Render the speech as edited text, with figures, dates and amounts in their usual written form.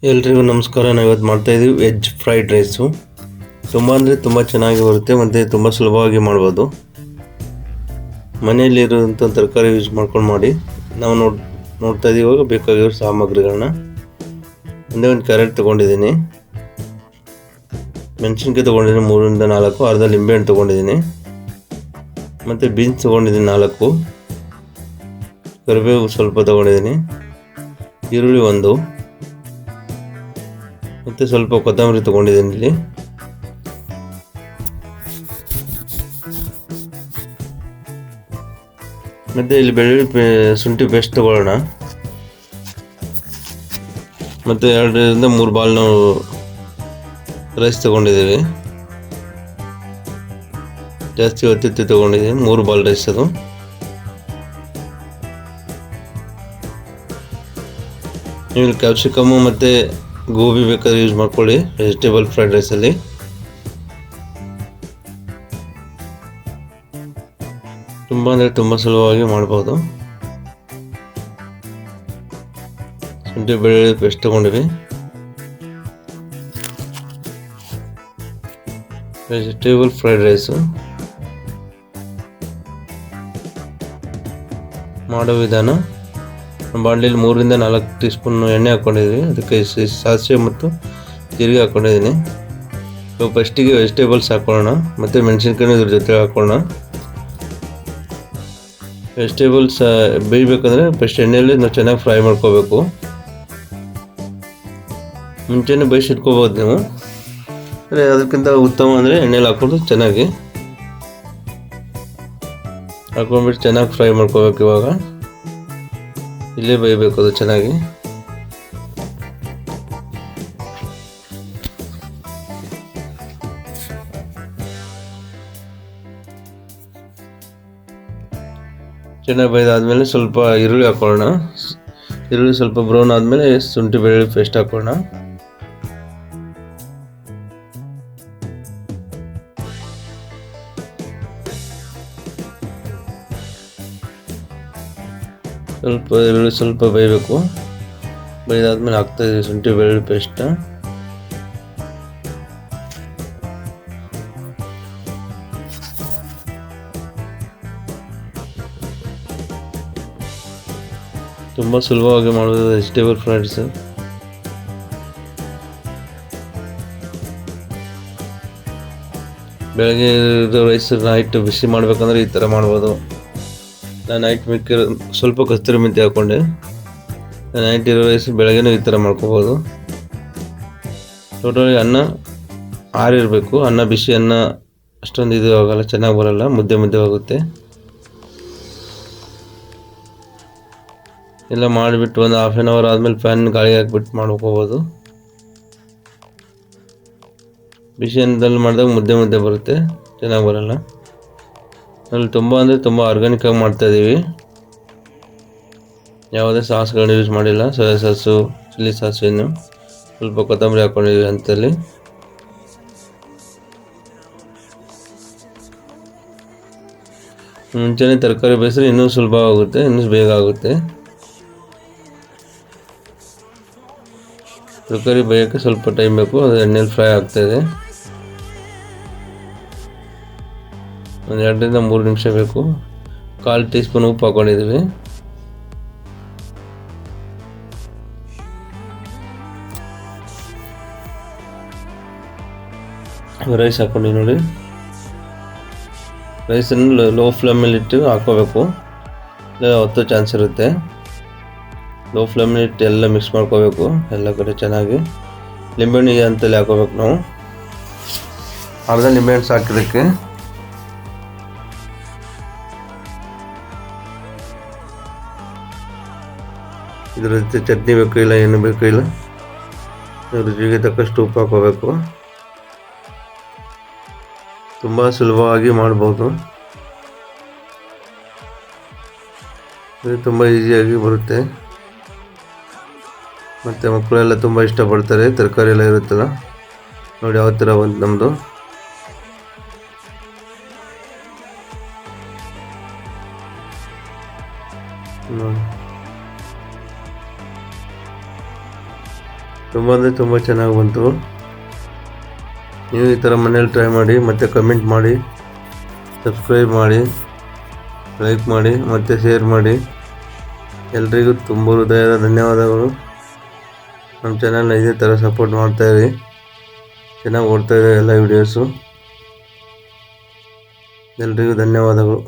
ಎಲ್ರಿಗೂ ನಮಸ್ಕಾರ. ನಾವು ಇವತ್ತು ಮಾಡ್ತಾಯಿದ್ದೀವಿ ವೆಜ್ ಫ್ರೈಡ್ ರೈಸು. ತುಂಬ ಚೆನ್ನಾಗಿ ಬರುತ್ತೆ ಮತ್ತು ತುಂಬ ಸುಲಭವಾಗಿ ಮಾಡ್ಬೋದು. ಮನೆಯಲ್ಲಿರುವಂಥ ತರಕಾರಿ ಯೂಸ್ ಮಾಡ್ಕೊಂಡು ಮಾಡಿ. ನಾವು ನೋಡ್ತಾ ಇದ್ದೀವಿ ಇವಾಗ ಬೇಕಾಗಿರೋ ಸಾಮಗ್ರಿಗಳನ್ನ. ಒಂದು ಕ್ಯಾರೆಟ್ ತೊಗೊಂಡಿದ್ದೀನಿ, ಮೆಣಸಿನ್ಕಾಯಿ ತೊಗೊಂಡಿದ್ದೀನಿ 3-4, ಅರ್ಧ ಲಿಂಬೆಹಣ್ಣು ತೊಗೊಂಡಿದ್ದೀನಿ, ಮತ್ತು ಬೀನ್ಸ್ ತೊಗೊಂಡಿದ್ದೀನಿ 4, ಕರಿಬೇವು ಸ್ವಲ್ಪ ತೊಗೊಂಡಿದ್ದೀನಿ, ಈರುಳ್ಳಿ 1 ಮತ್ತು ಸ್ವಲ್ಪ ಕೊತ್ತಂಬರಿ ತೊಗೊಂಡಿದ್ದೀನಿ ಇಲ್ಲಿ. ಮತ್ತು ಇಲ್ಲಿ ಬೆಳ್ಳುಳ್ಳಿ ಶುಂಠಿ ಪೇಸ್ಟ್ ತೊಗೊಳ್ಳೋಣ. ಮತ್ತು 2-3 ಬಾಲ್ ನಾವು ರೈಸ್ ತೊಗೊಂಡಿದ್ದೀವಿ. ಜಾಸ್ತಿ ಒತ್ತಿತ್ತಿ ತೊಗೊಂಡಿದ್ದೀನಿ, 3 ಬಾಲ್ ರೈಸ್ ಅದು. ನೀವು ಕ್ಯಾಪ್ಸಿಕಮ್ಮು ಮತ್ತು ಗೋಬಿ ಬೇಕಾದ್ರೆ ಯೂಸ್ ಮಾಡ್ಕೊಳ್ಳಿ ವೆಜಿಟೇಬಲ್ ಫ್ರೈಡ್ ರೈಸಲ್ಲಿ. ತುಂಬ ಸುಲಭವಾಗಿ ಮಾಡ್ಬೋದು. ಶುಂಠಿ ಬೆಳ್ಳುಳ್ಳಿ ಪೇಸ್ಟ್ ತೊಗೊಂಡಿವಿ. ವೆಜಿಟೇಬಲ್ ಫ್ರೈಡ್ ರೈಸು ಮಾಡೋ ವಿಧಾನ: ಬಾಣಲಿಯಲ್ಲಿ 3-4 ಟೀ ಸ್ಪೂನ್ ಎಣ್ಣೆ ಹಾಕ್ಕೊಂಡಿದ್ದೀವಿ. ಅದಕ್ಕೆ ಸಾಸಿವೆ ಮತ್ತು ಜೀರಿಗೆ ಹಾಕ್ಕೊಂಡಿದ್ದೀನಿ. ಫಸ್ಟಿಗೆ ವೆಜಿಟೇಬಲ್ಸ್ ಹಾಕೊಳ್ಳೋಣ ಮತ್ತು ಮೆಣಸಿನ್ಕಾಯಿ ಇದ್ರ ಜೊತೆ ಹಾಕೊಳ್ಳೋಣ. ವೆಜಿಟೇಬಲ್ಸ್ ಬೇಯಬೇಕಂದ್ರೆ ಫಸ್ಟ್ ಎಣ್ಣೆಯಲ್ಲಿ ನಾವು ಚೆನ್ನಾಗಿ ಫ್ರೈ ಮಾಡ್ಕೋಬೇಕು. ಮುಂಚೆನೇ ಬೇಯಿಸಿಟ್ಕೋಬೋದು ನೀವು, ಅಂದರೆ ಅದಕ್ಕಿಂತ ಉತ್ತಮ ಅಂದರೆ ಎಣ್ಣೆಲಿ ಹಾಕ್ಕೊಂಡು ಚೆನ್ನಾಗಿ ಹಾಕೊಂಡ್ಬಿಟ್ಟು ಚೆನ್ನಾಗಿ ಫ್ರೈ ಮಾಡ್ಕೋಬೇಕು. ಇವಾಗ ಇಲ್ಲೇ ಬೇಯಬೇಕು ಅದು ಚೆನ್ನಾಗಿ. ಚೆನ್ನಾಗಿ ಬೇಯ್ದಾದ್ಮೇಲೆ ಸ್ವಲ್ಪ ಈರುಳ್ಳಿ ಹಾಕೊಳ್ಳೋಣ. ಈರುಳ್ಳಿ ಸ್ವಲ್ಪ ಬ್ರೌನ್ ಆದಮೇಲೆ ಶುಂಠಿ ಬೆಳ್ಳುಳ್ಳಿ ಪೇಸ್ಟ್ ಹಾಕೊಳ್ಳೋಣ. ಈರುಳ್ಳಿ ಸ್ವಲ್ಪ ಬೇಯಬೇಕು. ಬೇಯ್ದಾದ್ಮೇಲೆ ಹಾಕ್ತಾಯಿದ್ದೀವಿ ಶುಂಠಿ ಬೆಳ್ಳುಳ್ಳಿ ಪೇಸ್ಟ್. ತುಂಬ ಸುಲಭವಾಗಿ ಮಾಡೋದು ವೆಜಿಟೇಬಲ್ ಫ್ರೈಡ್ ರೈಸ್. ಬೆಳಗ್ಗೆ ರೈಸ್ ನೈಟ್ ಬಿಸಿ ಮಾಡಬೇಕಂದ್ರೆ ಈ ಥರ ಮಾಡ್ಬೋದು. ನಾನು ನೈಟ್ ಮಿಕ್ಕಿರೋ ಸ್ವಲ್ಪ ಕಸ್ತೂರಿ ಮೆಂತ್ಯ ಹಾಕ್ಕೊಂಡೆ. ನೈಟ್ ಇರೋ ರೈಸ್ ಬೆಳಗ್ಗೆನೂ ಈ ಥರ ಮಾಡ್ಕೋಬೋದು. ಟೋಟಲಿ ಅನ್ನ ಆರಿರಬೇಕು. ಅನ್ನ ಬಿಸಿ ಅನ್ನ ಅಷ್ಟೊಂದು ಇದು ಆಗೋಲ್ಲ, ಚೆನ್ನಾಗಿ ಬರೋಲ್ಲ, ಮುದ್ದೆ ಆಗುತ್ತೆ. ಎಲ್ಲ ಮಾಡಿಬಿಟ್ಟು ಒಂದು ಹಾಫ್ ಆನ್ ಅವರ್ ಆದಮೇಲೆ ಫ್ಯಾನ್ ಗಾಳಿ ಹಾಕಿಬಿಟ್ಟು ಮಾಡ್ಕೋಬೋದು. ಬಿಸಿ ಅನ್ನದಲ್ಲಿ ಮಾಡಿದಾಗ ಮುದ್ದೆ ಬರುತ್ತೆ, ಚೆನ್ನಾಗಿ ಬರೋಲ್ಲ. ಅಲ್ಲಿ ತುಂಬ ಆರ್ಗ್ಯಾನಿಕ್ ಆಗಿ ಮಾಡ್ತಾಯಿದ್ದೀವಿ. ಯಾವುದೇ ಸಾಸ್ಗಳನ್ನ ಯೂಸ್ ಮಾಡಿಲ್ಲ. ಸೋಯಾ ಸಾಸು, ಚಿಲ್ಲಿ ಸಾಸು, ಇನ್ನು ಸ್ವಲ್ಪ ಕೊತ್ತಂಬರಿ ಹಾಕ್ಕೊಂಡಿದ್ದೀವಿ ಅಂತಲ್ಲಿ. ಮುಂಚೆನೇ ತರಕಾರಿ ಬೇಯಿಸಿದ್ರೆ ಇನ್ನೂ ಸುಲಭ ಆಗುತ್ತೆ, ಇನ್ನೂ ಬೇಗ ಆಗುತ್ತೆ. ತರಕಾರಿ ಬೇಯೋಕ್ಕೆ ಸ್ವಲ್ಪ ಟೈಮ್ ಬೇಕು, ಅದು ಎಣ್ಣೆಲಿ ಫ್ರೈ ಆಗ್ತಾಯಿದೆ. ಒಂದು 2-3 ನಿಮಿಷ ಬೇಕು. 1/4 ಟೀ ಸ್ಪೂನ್ ಉಪ್ಪು ಹಾಕ್ಕೊಂಡಿದ್ದೀವಿ. ರೈಸ್ ಹಾಕ್ಕೊಂಡಿವಿ ನೋಡಿ. ರೈಸನ್ನು ಲೋ ಫ್ಲೇಮಲ್ಲಿ ಇಟ್ಟು ಹಾಕ್ಕೋಬೇಕು, ಇಲ್ಲ ಹೊತ್ತೋ ಚಾನ್ಸ್ ಇರುತ್ತೆ. ಲೋ ಫ್ಲೇಮಲ್ಲಿ ಇಟ್ಟು ಎಲ್ಲ ಮಿಕ್ಸ್ ಮಾಡ್ಕೋಬೇಕು ಎಲ್ಲ ಕಡೆ ಚೆನ್ನಾಗಿ. ಲಿಂಬೆಹಣ್ಣು ಅಂತಲ್ಲಿ ಹಾಕೋಬೇಕು ನಾವು. ಅರ್ಧ ಲಿಂಬೆಹಣ್ಣು ಸಾಕಿದ್ದಕ್ಕೆ. ಇದ್ರ ಜೊತೆ ಚಟ್ನಿ ಬೇಕು ಇಲ್ಲ ಏನು ಬೇಕು ಇಲ್ಲ. ರುಚಿಗೆ ತಕ್ಕಷ್ಟು ಉಪ್ಪು ಹಾಕೋಬೇಕು. ತುಂಬ ಸುಲಭವಾಗಿ ಮಾಡ್ಬೋದು. ಇದು ತುಂಬ ಈಸಿಯಾಗಿ ಬರುತ್ತೆ. ಮತ್ತು ಮಕ್ಕಳೆಲ್ಲ ತುಂಬ ಇಷ್ಟಪಡ್ತಾರೆ. ತರಕಾರಿ ಎಲ್ಲ ಇರುತ್ತಲ್ಲ ನೋಡಿ ಯಾವ ಥರ ಒಂದು ನಮ್ಮದು. ನೋಡಿ ತುಂಬ ಅಂದರೆ ತುಂಬ ಚೆನ್ನಾಗಿ ಬಂತು. ನೀವು ಈ ಥರ ಮನೇಲಿ ಟ್ರೈ ಮಾಡಿ, ಮತ್ತು ಕಮೆಂಟ್ ಮಾಡಿ, ಸಬ್ಸ್ಕ್ರೈಬ್ ಮಾಡಿ, ಲೈಕ್ ಮಾಡಿ ಮತ್ತು ಶೇರ್ ಮಾಡಿ. ಎಲ್ರಿಗೂ ತುಂಬ ಹೃದಯದ ಧನ್ಯವಾದಗಳು. ನಮ್ಮ ಚಾನಲ್ನ ಇದೇ ಥರ ಸಪೋರ್ಟ್ ಮಾಡ್ತಾಯಿರಿ. ಚೆನ್ನಾಗಿ ಓಡ್ತಾಯಿದೆ ಎಲ್ಲ ವೀಡಿಯೋಸು. ಎಲ್ರಿಗೂ ಧನ್ಯವಾದಗಳು.